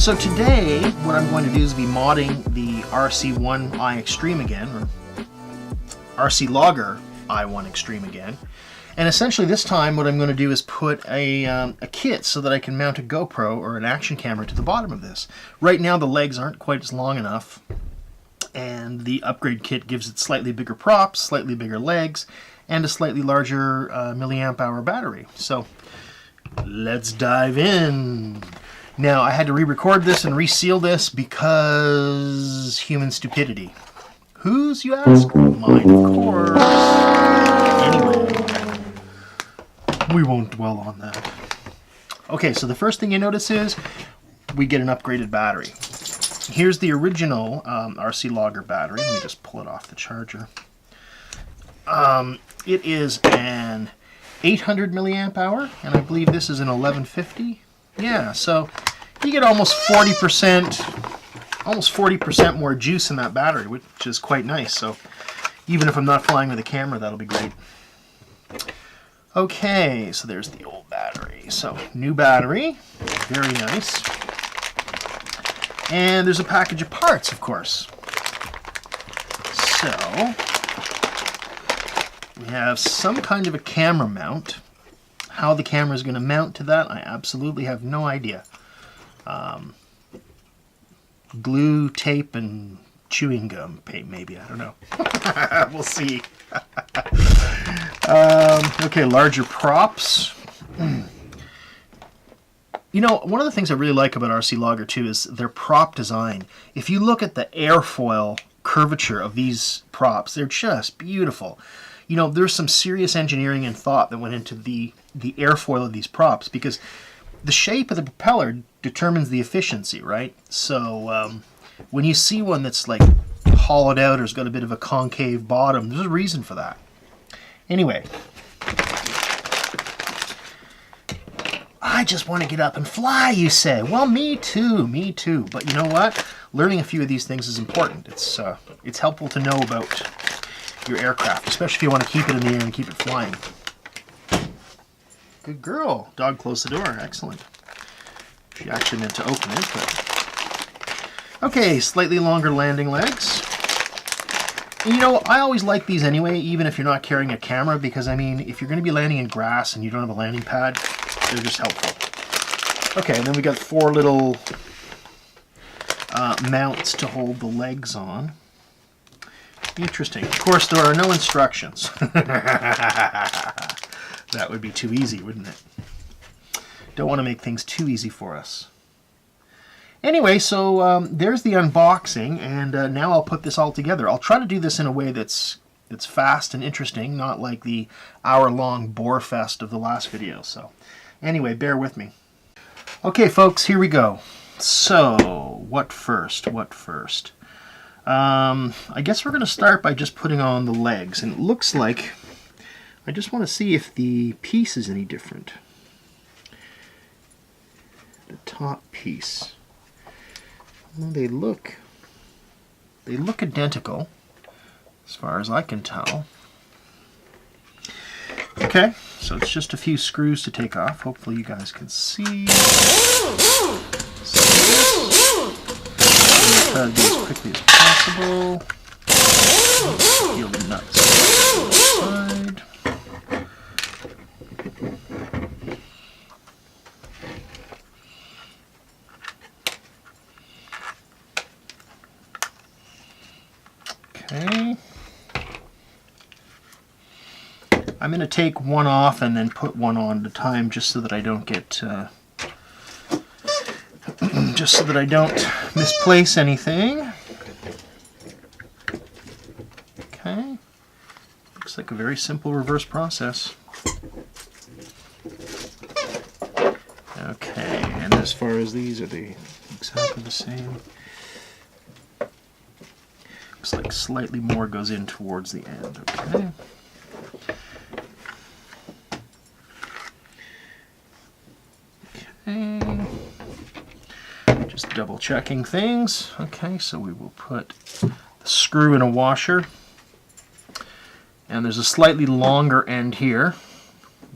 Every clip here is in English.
So today, what I'm going to do is be modding the RC1 i Extreme again, or RC Logger i1 Extreme again. And essentially this time what I'm going to do is put a kit so that I can mount a GoPro or an action camera to the bottom of this. Right now the legs aren't quite as long enough, and the upgrade kit gives it slightly bigger props, slightly bigger legs, and a slightly larger milliamp hour battery. So let's dive in. Now, I had to re-record this and reseal this because human stupidity. Whose, you ask? Mine, of course. Anyway, we won't dwell on that. Okay, so the first thing you notice is we get an upgraded battery. Here's the original RC Logger battery. Let me just pull it off the charger. It is an 800 milliamp hour, and I believe this is an 1150. Yeah, so you get almost 40% more juice in that battery, which is quite nice. So even if I'm not flying with a camera, that'll be great. Okay, so there's the old battery. So new battery, very nice. And there's a package of parts, of course. So we have some kind of a camera mount. How the camera is going to mount to that, I absolutely have no idea. Glue, tape, and chewing gum, maybe, I don't know. We'll see. Okay, larger props. You know, one of the things I really like about RC Logger 2 is their prop design. If you look at the airfoil curvature of these props, they're just beautiful. You know, there's some serious engineering and thought that went into the airfoil of these props, because the shape of the propeller determines the efficiency, right? So when you see one that's like hollowed out or has got a bit of a concave bottom, there's a reason for that. Anyway, I just want to get up and fly, you say. Well, me too, me too. But you know what? Learning a few of these things is important. It's helpful to know about your aircraft, especially if you want to keep it in the air and keep it flying. Good girl. Dog closed the door. Excellent. She actually meant to open it, but... Okay, slightly longer landing legs. And you know, I always like these anyway, even if you're not carrying a camera, because, I mean, if you're going to be landing in grass and you don't have a landing pad, they're just helpful. Okay, and then we got 4 little mounts to hold the legs on. Interesting. Of course, there are no instructions. That would be too easy, wouldn't it? Don't want to make things too easy for us. Anyway, so there's the unboxing, and now I'll put this all together. I'll try to do this in a way that's fast and interesting, not like the hour-long bore fest of the last video. So anyway, bear with me. Okay, folks, here we go. So, what first? What first? I guess we're going to start by just putting on the legs, and it looks like I just want to see if the piece is any different. The top piece. Well, they look identical as far as I can tell. Okay, so it's just a few screws to take off. Hopefully you guys can see. Try to do as quickly as possible. Feel the nuts inside. Okay. I'm going to take one off and then put one on at a time, just so that I don't get just so that I don't misplace anything. Okay. Looks like a very simple reverse process. Okay, and as far as these, are they exactly the same? Looks like slightly more goes in towards the end. Okay. Okay. Just double checking things. Okay, so we will put the screw in a washer. And there's a slightly longer end here.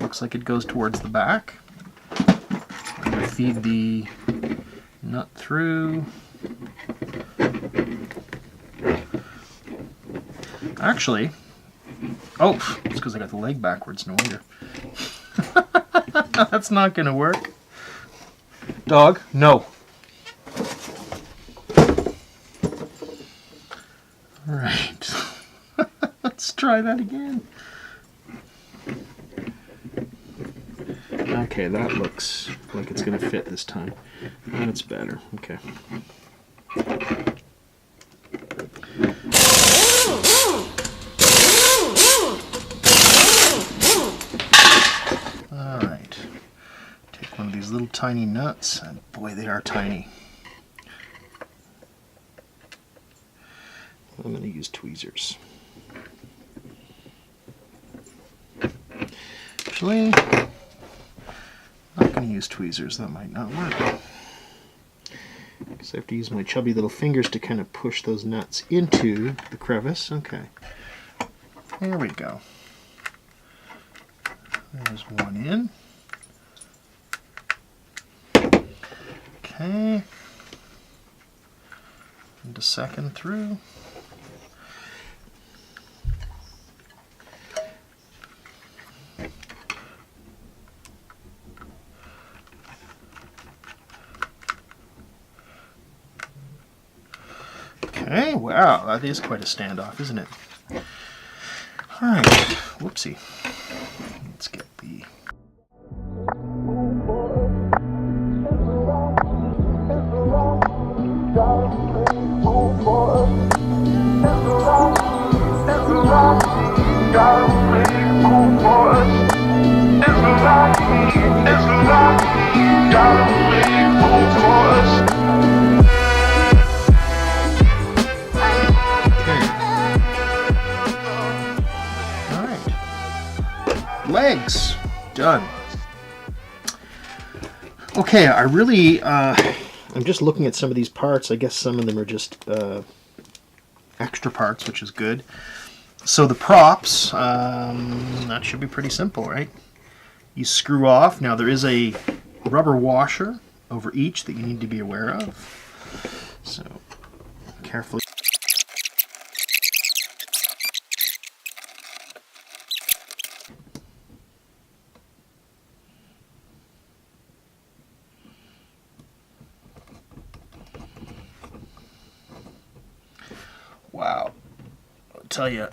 Looks like it goes towards the back. I'm going to feed the nut through. Actually, oh, it's because I got the leg backwards, no wonder. That's not going to work. Dog, no. All right. Let's try that again. Okay, that looks like it's going to fit this time. That's better. Okay. All right. Take one of these little tiny nuts, and boy, they are tiny. I'm going to use tweezers. Actually, I'm not going to use tweezers. That might not work. Because I have to use my chubby little fingers to kind of push those nuts into the crevice. Okay. There we go. There's one in. Okay. And a second through. Okay, wow, that is quite a standoff, isn't it? All right, whoopsie. Let's get the... Legs done. Okay, I really I'm just looking at some of these parts. I guess some of them are just extra parts, which is good. So the props, that should be pretty simple, right? You screw off. Now there is a rubber washer over each that you need to be aware of. So carefully. Wow, I'll tell you,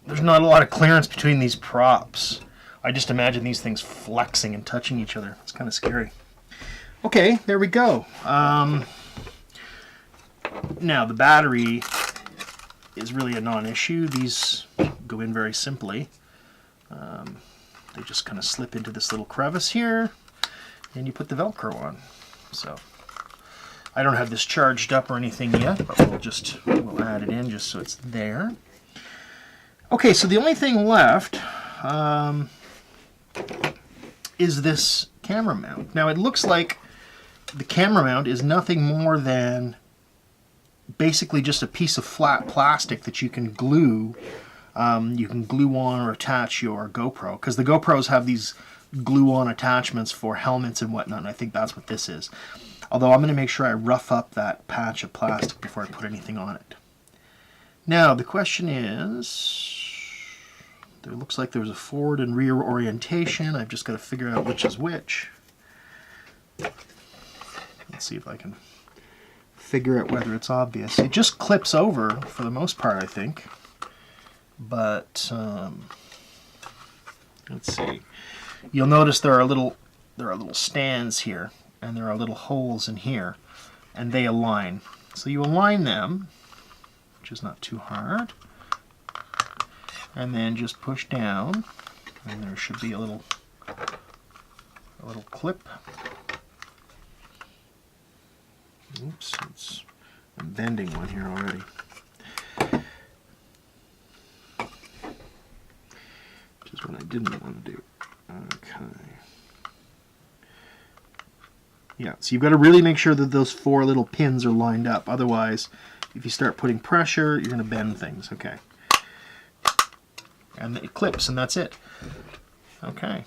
there's not a lot of clearance between these props. I just imagine these things flexing and touching each other. It's kind of scary. Okay, there we go. Now the battery is really a non-issue. These go in very simply. They just kind of slip into this little crevice here, and you put the Velcro on. So I don't have this charged up or anything yet, but we'll add it in just so it's there. Okay, so the only thing left is this camera mount. Now it looks like the camera mount is nothing more than basically just a piece of flat plastic that you can glue. You can glue on or attach your GoPro, because the GoPros have these glue-on attachments for helmets and whatnot, and I think that's what this is. Although I'm going to make sure I rough up that patch of plastic before I put anything on it. Now the question is, there looks like there's a forward and rear orientation. I've just got to figure out which is which. Let's see if I can figure out whether it's obvious. It just clips over for the most part, I think. But let's see. You'll notice there are little stands here, and there are little holes in here, and they align. So you align them, which is not too hard, and then just push down, and there should be a little clip. Oops, I'm bending one here already. Which is what I didn't want to do. Okay. Yeah, so you've got to really make sure that those 4 little pins are lined up. Otherwise, if you start putting pressure, you're going to bend things. Okay. And it clips, and that's it. Okay.